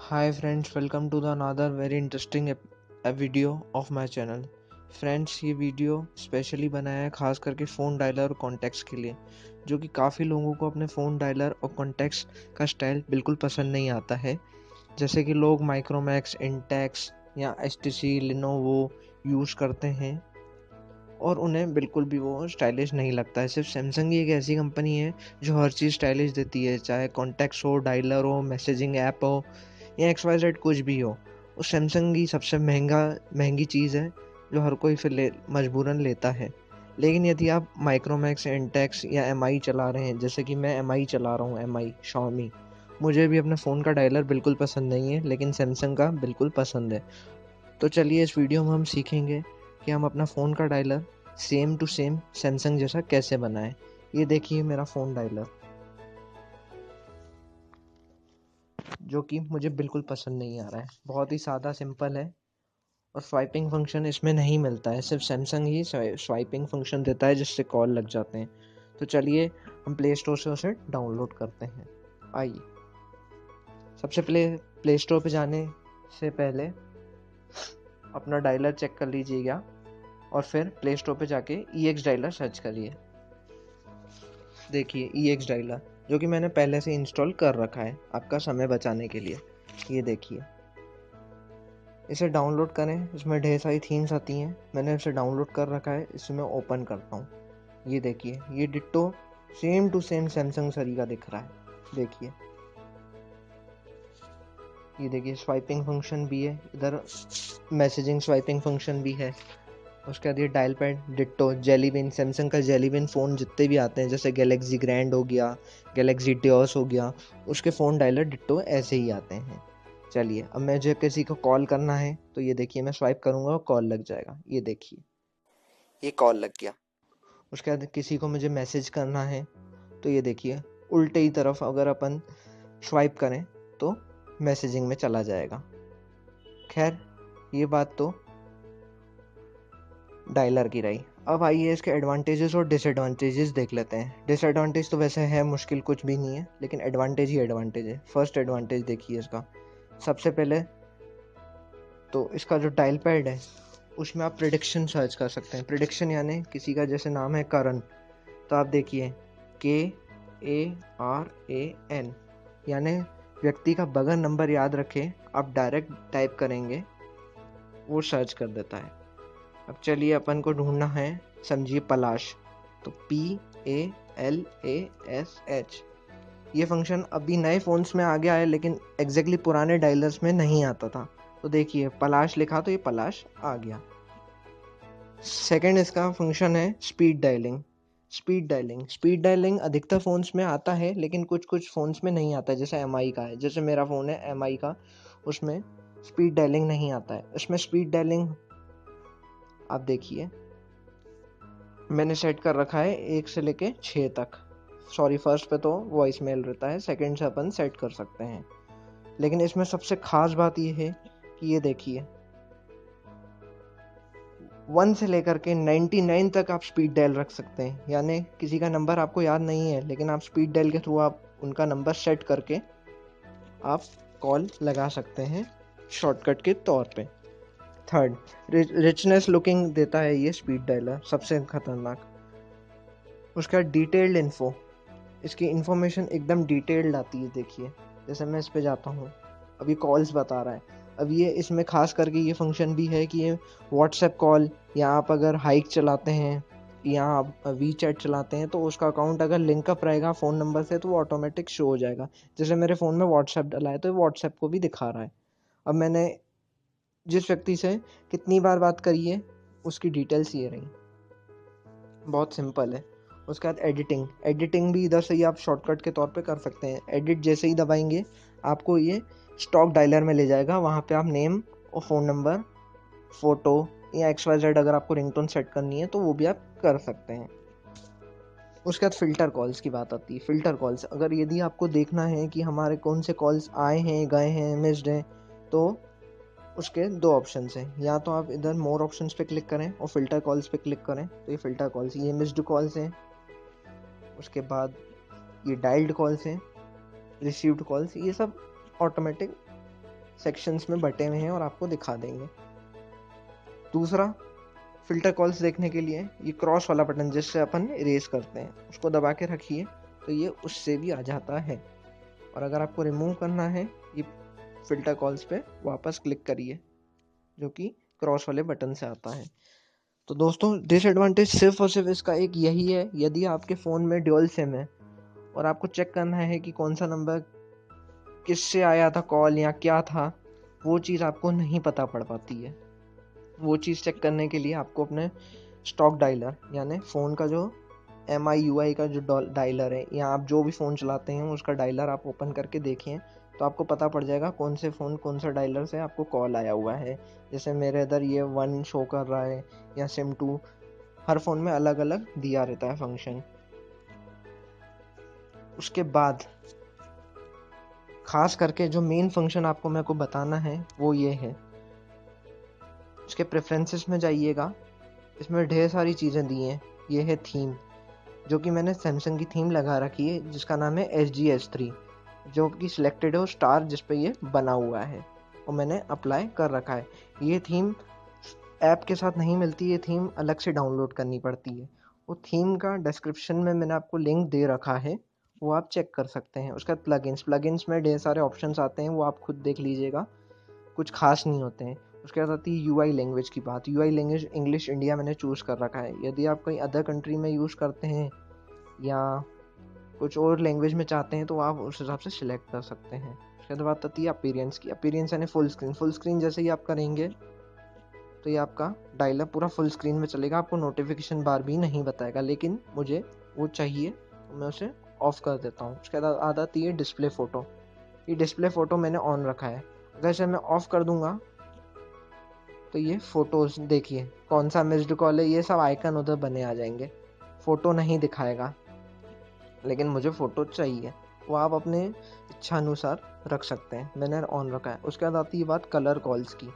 Hi friends, welcome to the another very interesting video of my channel. Friends, ये video specially बनाया है खास करके फ़ोन डायलर और कॉन्टैक्ट्स के लिए, जो कि काफ़ी लोगों को अपने फ़ोन डायलर और कॉन्टैक्ट्स का स्टाइल बिल्कुल पसंद नहीं आता है। जैसे कि लोग माइक्रोमैक्स, इंटेक्स या एचटीसी, लिनोवो यूज़ करते हैं और उन्हें बिल्कुल भी वो स्टाइलिश नहीं लगता है। सिर्फ सैमसंग ही एक ऐसी कंपनी है जो हर चीज़ स्टाइलिश देती है, चाहे कॉन्टैक्ट्स हो, डायलर हो, मैसेजिंग ऐप हो या XYZ कुछ भी हो। उस सैमसंग ही सबसे महंगी चीज़ है जो हर कोई फिर मजबूरन लेता है। लेकिन यदि आप माइक्रोमैक्स, इंटेक्स या MI चला रहे हैं, जैसे कि मैं MI चला रहा हूँ, MI Xiaomi, मुझे भी अपने फ़ोन का डायलर बिल्कुल पसंद नहीं है, लेकिन सैमसंग का बिल्कुल पसंद है। तो चलिए इस वीडियो में हम सीखेंगे कि हम अपना फ़ोन का dialer same to same Samsung जैसा कैसे बनाएं। ये देखिए मेरा फ़ोन डायलर, जो कि मुझे बिल्कुल पसंद नहीं आ रहा है। बहुत ही सादा सिंपल है और स्वाइपिंग फंक्शन इसमें नहीं मिलता है। सिर्फ सैमसंग ही स्वाइपिंग फंक्शन देता है जिससे कॉल लग जाते हैं। तो चलिए हम प्ले स्टोर से उसे डाउनलोड करते हैं। आइए, सबसे पहले प्ले स्टोर पे जाने से पहले अपना डायलर चेक कर लीजिएगा और फिर प्ले स्टोर पे जाके EX डायलर सर्च करिए। देखिए EX डायलर, जो कि मैंने पहले से इंस्टॉल कर रखा है आपका समय बचाने के लिए। ये देखिए, इसे डाउनलोड करें। इसमें ढेर सारी थीम्स आती हैं, मैंने इसे डाउनलोड कर रखा है। इसे मैं ओपन करता हूँ। ये देखिए, ये ditto same to same Samsung सरी का दिख रहा है। देखिए, ये देखिए स्वाइपिंग फंक्शन भी है, इधर मैसेजिंग स्वाइपिंग फंक्शन भी है। उसके बाद ये डायल पैड डिट्टो जेली बिन, सैमसंग का जेली बिन फ़ोन जितने भी आते हैं, जैसे गैलेक्सी ग्रैंड हो गया, गैलेक्सी डियोस हो गया, उसके फ़ोन डायलर डिट्टो ऐसे ही आते हैं। चलिए, अब मुझे किसी को कॉल करना है तो ये देखिए, मैं स्वाइप करूँगा और कॉल लग जाएगा। ये देखिए, ये कॉल लग गया। उसके बाद किसी को मुझे मैसेज करना है तो ये देखिए, उल्टे ही तरफ अगर अपन स्वाइप करें तो मैसेजिंग में चला जाएगा। खैर, ये बात तो डायलर की रही। अब आइए इसके एडवांटेजेस और डिसएडवांटेजेस देख लेते हैं। डिसएडवांटेज तो वैसे है मुश्किल कुछ भी नहीं है, लेकिन एडवांटेज ही एडवांटेज है। फर्स्ट एडवांटेज देखिए इसका। सबसे पहले तो इसका जो डायल पैड है उसमें आप प्रिडिक्शन सर्च कर सकते हैं। प्रिडिक्शन यानी किसी का जैसे नाम है करण, तो आप देखिए KARAN, यानी व्यक्ति का बगल नंबर याद रखे, आप डायरेक्ट टाइप करेंगे वो सर्च कर देता है। अब चलिए अपन को ढूंढना है, समझिए पलाश, तो PALASH। ये फंक्शन अभी नए फ़ोन्स में आ गया है, लेकिन एग्जैक्टली पुराने डायलर्स में नहीं आता था। तो देखिए पलाश लिखा तो ये पलाश आ गया। सेकंड इसका फंक्शन है स्पीड डायलिंग। स्पीड डायलिंग अधिकतर फ़ोन्स में आता है, लेकिन कुछ कुछ फ़ोन्स में नहीं आता है। जैसे MI का है, जैसे मेरा फ़ोन है MI का, उसमें स्पीड डायलिंग नहीं आता है। उसमें स्पीड डायलिंग आप देखिए, मैंने सेट कर रखा है 1 से लेके 6 तक। सॉरी, फर्स्ट पे तो वॉइस मेल रहता है, सेकंड से अपन सेट कर सकते हैं। लेकिन इसमें सबसे खास बात ये है कि ये देखिए, 1 से लेकर के 99 तक आप स्पीड डायल रख सकते हैं। यानी किसी का नंबर आपको याद नहीं है, लेकिन आप स्पीड डायल के थ्रू आप उनका नंबर सेट करके आप कॉल लगा सकते हैं शॉर्टकट के तौर पे। थर्ड, रिचनेस लुकिंग देता है ये स्पीड डायलर, सबसे खतरनाक। उसका डिटेल्ड इन्फो, इसकी इन्फॉर्मेशन एकदम डिटेल्ड आती है। देखिए, जैसे मैं इस पे जाता हूँ, अभी कॉल्स बता रहा है। अब ये इसमें खास करके ये फंक्शन भी है कि ये व्हाट्सएप कॉल, या आप अगर हाइक चलाते हैं या आप WeChat चलाते हैं, तो उसका अकाउंट अगर लिंकअप रहेगा फ़ोन नंबर से तो वो ऑटोमेटिक शो हो जाएगा। जैसे मेरे फ़ोन में व्हाट्सएप डला है तो व्हाट्सएप को भी दिखा रहा है। अब मैंने जिस व्यक्ति से कितनी बार बात करी है उसकी डिटेल्स ये रही। बहुत सिंपल है। उसके बाद एडिटिंग भी इधर से ही आप शॉर्टकट के तौर पे कर सकते हैं। एडिट जैसे ही दबाएंगे आपको ये स्टॉक डायलर में ले जाएगा। वहाँ पे आप नेम और फ़ोन नंबर, फ़ोटो या XYZ अगर आपको रिंगटोन सेट करनी है तो वो भी आप कर सकते हैं। उसके बाद फ़िल्टर कॉल्स की बात आती है। फ़िल्टर कॉल्स, अगर यदि आपको देखना है कि हमारे कौन से कॉल्स आए हैं, गए हैं, मिस्ड हैं, तो उसके 2 ऑप्शंस हैं। या तो आप इधर मोर ऑप्शंस पे क्लिक करें और फ़िल्टर कॉल्स पे क्लिक करें, तो ये फ़िल्टर कॉल्स, ये मिस्ड कॉल्स हैं। उसके बाद ये डायल्ड कॉल्स हैं, रिसीव्ड कॉल्स, ये सब ऑटोमेटिक सेक्शंस में बटे हुए हैं और आपको दिखा देंगे। दूसरा, फिल्टर कॉल्स देखने के लिए ये क्रॉस वाला बटन जिससे अपन इरेज करते हैं उसको दबा के रखिए तो ये उससे भी आ जाता है। और अगर आपको रिमूव करना है ये फिल्टर कॉल्स पे वापस क्लिक करिए जो कि क्रॉस वाले बटन से आता है। तो दोस्तों डिसएडवांटेज सिर्फ और सिर्फ इसका एक यही है, यदि आपके फ़ोन में ड्यूल सिम है और आपको चेक करना है कि कौन सा नंबर किससे आया था कॉल या क्या था, वो चीज़ आपको नहीं पता पड़ पाती है। वो चीज़ चेक करने के लिए आपको अपने स्टॉक डायलर यानी फ़ोन का जो MIUI का जो डायलर है या आप जो भी फ़ोन चलाते हैं उसका डायलर आप ओपन करके देखें तो आपको पता पड़ जाएगा कौन से फ़ोन कौन सा डायलर से आपको कॉल आया हुआ है। जैसे मेरे इधर ये 1 शो कर रहा है या सिम 2, हर फ़ोन में अलग अलग दिया रहता है फंक्शन। उसके बाद खास करके जो मेन फंक्शन आपको मेरे को बताना है वो ये है, उसके प्रेफरेंसेस में जाइएगा, इसमें ढेर सारी चीज़ें दी हैं। ये है थीम, जो कि मैंने सैमसंग की थीम लगा रखी है जिसका नाम है SGS3, जो कि सिलेक्टेड है वो स्टार जिस पे ये बना हुआ है और मैंने अप्लाई कर रखा है। ये थीम ऐप के साथ नहीं मिलती, ये थीम अलग से डाउनलोड करनी पड़ती है। वो थीम का डिस्क्रिप्शन में मैंने आपको लिंक दे रखा है, वो आप चेक कर सकते हैं। उसके बाद प्लगइन्स में ढेर सारे ऑप्शंस आते हैं, वो आप खुद देख लीजिएगा, कुछ खास नहीं होते हैं। उसके बाद आती है UI लैंग्वेज की बात। UI लैंग्वेज इंग्लिश इंडिया मैंने चूज़ कर रखा है। यदि आप कहीं अदर कंट्री में यूज़ करते हैं या कुछ और लैंग्वेज में चाहते हैं तो आप उस हिसाब से सिलेक्ट कर सकते हैं। उसके बाद बात आती है अपीयरेंस की। अपीयरेंस यानी फुल स्क्रीन जैसे ही आप करेंगे तो ये आपका डायलर पूरा फुल स्क्रीन में चलेगा, आपको नोटिफिकेशन बार भी नहीं बताएगा, लेकिन मुझे वो चाहिए तो मैं उसे ऑफ कर देता हूँ। उसके बाद आती है डिस्प्ले फ़ोटो। ये डिस्प्ले फ़ोटो मैंने ऑन रखा है, अगर इसे मैं ऑफ कर दूंगा तो ये फ़ोटोज़ देखिए कौन सा मिस्ड कॉल है, ये सब आइकन उधर बने आ जाएंगे, फ़ोटो नहीं दिखाएगा, लेकिन मुझे फ़ोटो चाहिए, वो आप अपने इच्छा अनुसार रख सकते हैं। मैंने ऑन रखा है। उसके बाद आती है बात कलर कॉल्स की।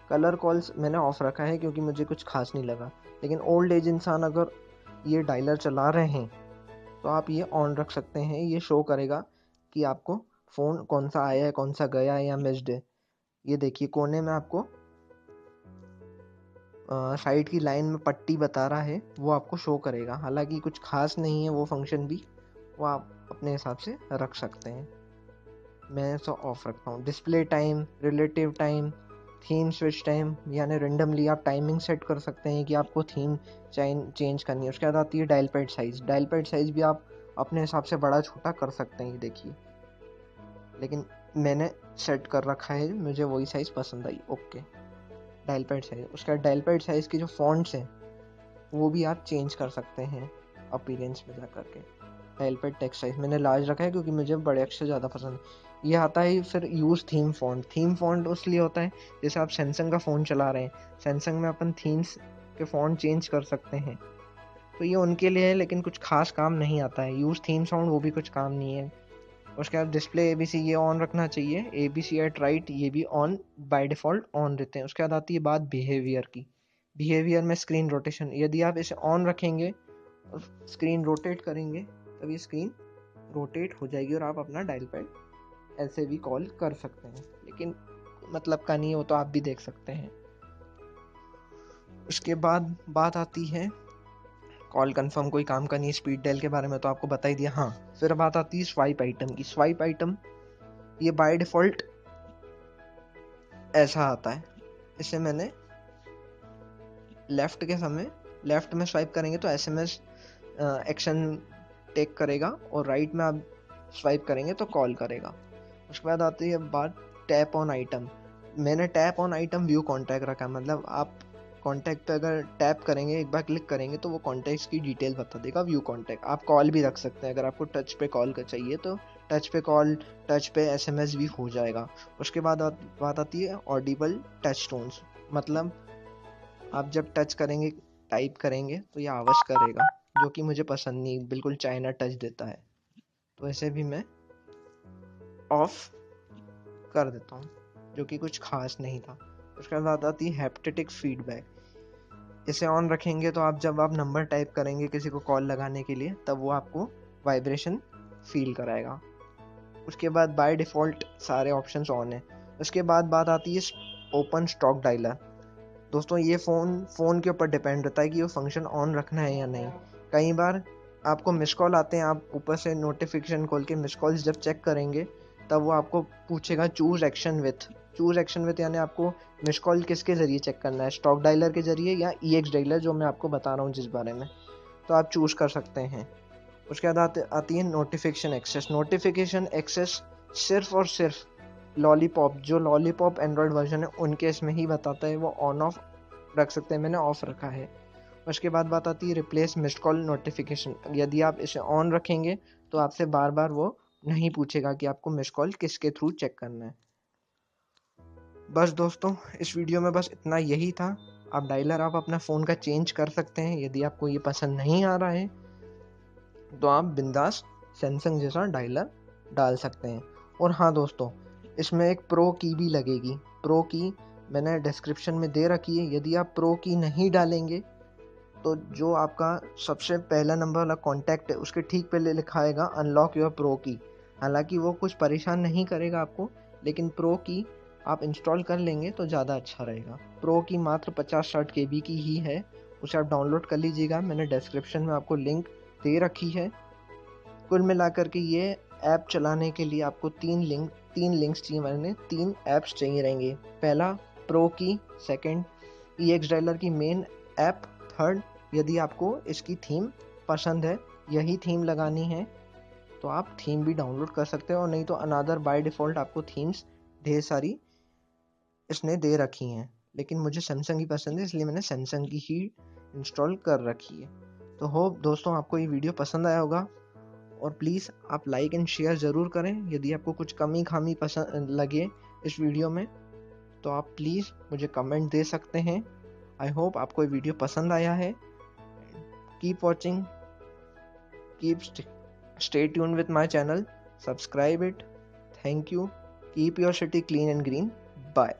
कलर कॉल्स मैंने ऑफ रखा है क्योंकि मुझे कुछ खास नहीं लगा, लेकिन ओल्ड एज इंसान अगर ये डायलर चला रहे हैं तो आप ये ऑन रख सकते हैं। ये शो करेगा कि आपको फ़ोन कौन सा आया है, कौन सा गया है या मिस्ड है। ये देखिए कोने में आपको साइड की लाइन में पट्टी बता रहा है, वो आपको शो करेगा। हालांकि कुछ खास नहीं है वो फंक्शन भी, वो आप अपने हिसाब से रख सकते हैं। मैं इसे ऑफ रखता हूँ। Display time, relative time, theme switch time, यानी रेंडमली आप टाइमिंग सेट कर सकते हैं कि आपको थीम चेंज करनी है। उसके बाद आती है dial pad size. Dial pad size भी आप अपने हिसाब से बड़ा छोटा कर सकते हैं, देखिए, लेकिन मैंने सेट कर रखा है, मुझे वही साइज़ पसंद आई। Okay, dial pad size. उसके बाद डायल पैड साइज़ की जो फॉन्ट्स हैं वो भी आप चेंज कर सकते हैं अपीयरेंस में जा करके। डायल पैड टेक्स्ट साइज मैंने लार्ज रखा है क्योंकि मुझे बड़े अक्षर ज़्यादा पसंद है। ये आता है फिर use theme font. Theme font उसलिए होता है जैसे आप सैमसंग का फ़ोन चला रहे हैं, सैमसंग में अपन थीम्स के फॉन्ट चेंज कर सकते हैं, तो ये उनके लिए है, लेकिन कुछ खास काम नहीं आता है। यूज़ थीम साउंड वो भी कुछ काम नहीं है। उसके बाद डिस्प्ले ABC ये ऑन रखना चाहिए। ABC एट राइट ये भी ऑन बाय डिफ़ॉल्ट ऑन रहते हैं। उसके बाद आती है बात बिहेवियर की। बिहेवियर में स्क्रीन रोटेशन, यदि आप इसे ऑन रखेंगे और स्क्रीन रोटेट करेंगे तब ये स्क्रीन रोटेट हो जाएगी और आप अपना डायल पैड ऐसे भी कॉल कर सकते हैं, लेकिन मतलब का नहीं है, वो तो आप भी देख सकते हैं। उसके बाद बात आती है कॉल कंफर्म, कोई काम का नहीं। स्पीड डायल के बारे में तो आपको बता ही दिया। हाँ, फिर बात आती है स्वाइप आइटम की। स्वाइप आइटम ये बाय डिफ़ॉल्ट ऐसा आता है, इसे मैंने लेफ़्ट के समय लेफ़्ट में स्वाइप करेंगे तो SMS एक्शन टेक करेगा और राइट में आप स्वाइप करेंगे तो कॉल करेगा। उसके बाद आती है बात टैप ऑन आइटम। मैंने tap on item view contact रखा है, मतलब आप कॉन्टैक्ट पे अगर टैप करेंगे, एक बार क्लिक करेंगे तो वो कॉन्टैक्ट्स की डिटेल बता देगा व्यू कॉन्टैक्ट। आप कॉल भी रख सकते हैं, अगर आपको टच पे कॉल का चाहिए तो टच पे कॉल, टच पे SMS भी हो जाएगा। उसके बाद बात आती है ऑडिबल टच टोन्स, मतलब आप जब टच करेंगे, टाइप करेंगे तो ये आवाज़ करेगा, जो कि मुझे पसंद नहीं, बिल्कुल चाइना टच देता है, तो ऐसे भी मैं ऑफ कर देता हूँ, जो कि कुछ खास नहीं था। उसके बाद आती है हैप्टिक फीडबैक। इसे ऑन रखेंगे तो आप जब आप नंबर टाइप करेंगे किसी को कॉल लगाने के लिए तब वो आपको वाइब्रेशन फील कराएगा। उसके बाद बाय डिफ़ॉल्ट सारे ऑप्शंस ऑन है। उसके बाद बात आती है ओपन स्टॉक डायलर। दोस्तों ये फ़ोन के ऊपर डिपेंड होता है कि वो फंक्शन ऑन रखना है या नहीं। कई बार आपको मिस कॉल आते हैं, आप ऊपर से नोटिफिकेशन खोल के मिस कॉल्स जब चेक करेंगे तब वो आपको पूछेगा चूज़ एक्शन विथ यानी आपको मिस कॉल किसके ज़रिए चेक करना है, स्टॉक डायलर के ज़रिए या EX डायलर, जो मैं आपको बता रहा हूँ जिस बारे में, तो आप चूज़ कर सकते हैं। उसके बाद आती है नोटिफिकेशन एक्सेस सिर्फ और सिर्फ लॉलीपॉप एंड्रॉयड वर्जन है उनके इसमें ही बताता है, वो ऑन ऑफ रख सकते हैं, मैंने ऑफ रखा है। उसके बाद बात आती है रिप्लेस मिस्ड कॉल नोटिफिकेशन। यदि आप इसे ऑन रखेंगे तो आपसे बार बार वो नहीं पूछेगा कि आपको मिस्ड कॉल किसके थ्रू चेक करना है। बस दोस्तों इस वीडियो में बस इतना यही था। आप अपना फ़ोन का चेंज कर सकते हैं। यदि आपको ये पसंद नहीं आ रहा है तो आप बिंदास सैमसंग जैसा डायलर डाल सकते हैं। और हाँ दोस्तों, इसमें एक प्रो की भी लगेगी। प्रो की मैंने डिस्क्रिप्शन में दे रखी है। यदि आप प्रो की नहीं डालेंगे तो जो आपका सबसे पहला नंबर वाला कॉन्टैक्ट है उसके ठीक पहले लिखा आएगा अनलॉक योर प्रो की। हालांकि वो कुछ परेशान नहीं करेगा आपको, लेकिन प्रो की आप इंस्टॉल कर लेंगे तो ज़्यादा अच्छा रहेगा। प्रो की मात्र 50-60 KB की ही है, उसे आप डाउनलोड कर लीजिएगा। मैंने डिस्क्रिप्शन में आपको लिंक दे रखी है। कुल मिलाकर के ये ऐप चलाने के लिए आपको तीन लिंक्स चाहिए, मैंने 3 ऐप्स चाहिए रहेंगे। पहला प्रो की, सेकंड EX डायलर की मेन ऐप, थर्ड यदि आपको इसकी थीम पसंद है, यही थीम लगानी है तो आप थीम भी डाउनलोड कर सकते हो, और नहीं तो अनादर बाय डिफ़ॉल्ट आपको थीम्स ढेर सारी इसने दे रखी हैं। लेकिन मुझे सैमसंग ही पसंद है, इसलिए मैंने सैमसंग की ही इंस्टॉल कर रखी है। तो होप दोस्तों आपको ये वीडियो पसंद आया होगा, और प्लीज़ आप लाइक एंड शेयर ज़रूर करें। यदि आपको कुछ कमी खामी पसंद लगे इस वीडियो में तो आप प्लीज़ मुझे कमेंट दे सकते हैं। आई होप आपको ये वीडियो पसंद आया है। Keep watching, keep stay tune with my channel, subscribe it. Thank you. Keep your city clean and green. Bye.